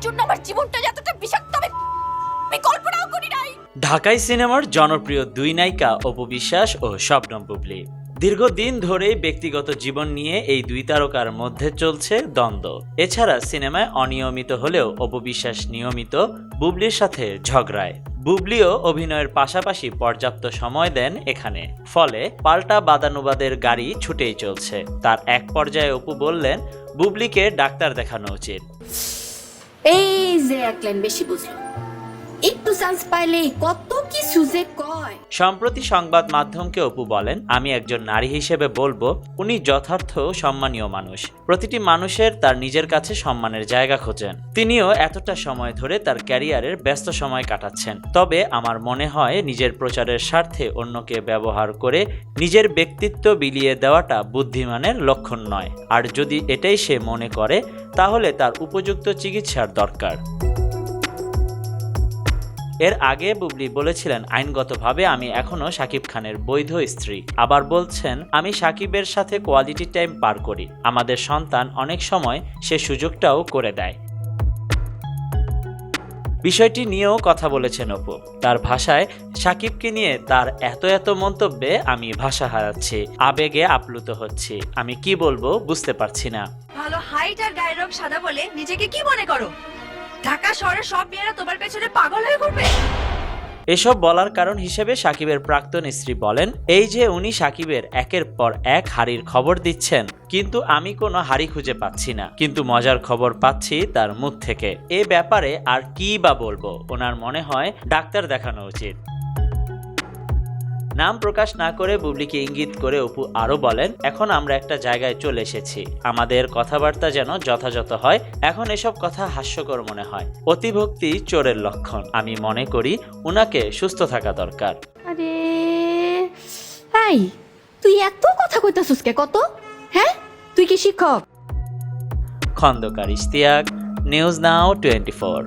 জন্য আমার জীবনটা যতটা বিষাক্ত আমি কল্পনাও করি নাই। ঢাকাই সিনেমার জনপ্রিয় দুই নায়িকা অপু বিশ্বাস ও শবনম বুবলী। দীর্ঘদিন ধরেই ব্যক্তিগত জীবন নিয়ে এই দুই তারকার মধ্যে চলছে দ্বন্দ্ব। এছাড়া সিনেমায় অনিয়মিত হলেও অপু বিশ্বাস নিয়মিত বুবলির সাথে ঝগড়ায়। বুবলিও অভিনয়ের পাশাপাশি পর্যাপ্ত সময় দেন এখানে, ফলে পাল্টা বাদানুবাদের গাড়ি ছুটেই চলছে। তার এক পর্যায়ে অপু বললেন বুবলিকে ডাক্তার দেখানো উচিত। এই যে এক লাইন বেশি বুঝলো, একটু চান্স পাইলেই কত কিছু যে কয়। সম্প্রতি সংবাদ মাধ্যমকে অপু বলেন, আমি একজন নারী হিসেবে বলবো উনি যথার্থ সম্মানীয় মানুষ। প্রতিটি মানুষের তার নিজের কাছে সম্মানের জায়গা খোঁজেন। তিনিও এতটা সময় ধরে তার ক্যারিয়ারের ব্যস্ত সময় কাটাচ্ছেন। তবে আমার মনে হয় নিজের প্রচারের স্বার্থে অন্যকে ব্যবহার করে নিজের ব্যক্তিত্ব বিলিয়ে দেওয়াটা বুদ্ধিমানের লক্ষণ নয়। আর যদি এটাই সে মনে করে তাহলে তার উপযুক্ত চিকিৎসার দরকার। এর আগে বুবলি বলেছিলেন, আইনগতভাবে আমি এখনো শাকিব খানের বৈধ স্ত্রী। আবার বলছেন, আমি শাকিবের সাথে কোয়ালিটি টাইম পার করি। আমাদের সন্তান অনেক সময় সে সুযোগটাও করে দেয়। বিষয়টি নিয়েও কথা বলেছেন অপু। তার ভাষায়, শাকিবকে নিয়ে তার এত মন্তব্যে আমি ভাষা হারাচ্ছি, আবেগে আপ্লুত হচ্ছি। আমি কি বলবো বুঝতে পারছি না। ভালো হাইট আর গায়ের রং সাদা বলে নিজেকে কি মনে করো? ঢাকা শহরের সব মেয়েরা তোমার পেছনে পাগল হয়ে ঘুরবে। এসব বলার কারণ হিসেবে শাকিবের প্রাক্তন স্ত্রী বলেন, এই যে উনি শাকিবের একের পর এক হাড়ির খবর দিচ্ছেন, কিন্তু আমি কোনো হাড়ি খুঁজে পাচ্ছি না। কিন্তু মজার খবর পাচ্ছি তার মুখ থেকে। এ ব্যাপারে আর কি বা বলবো, ওনার মনে হয় ডাক্তার দেখানো উচিত। নাম প্রকাশ না করে বুবলিকে ইঙ্গিত করে অপু আরো বলেন, এখন আমরা একটা জায়গায় চলে এসেছি। আমাদের কথাবার্তা যেন যথাযথ হয়। এখন এসব কথা হাস্যকর মনে হয়। অতিভক্তি চোরের লক্ষণ। আমি মনে করি উনাকে সুস্থ থাকা দরকার। আরে ভাই, তুই এত কথা কইতাছিস কে? কত হ্যাঁ, তুই কি শিক্ষক? Khandakar Ishtiaq, news now 24।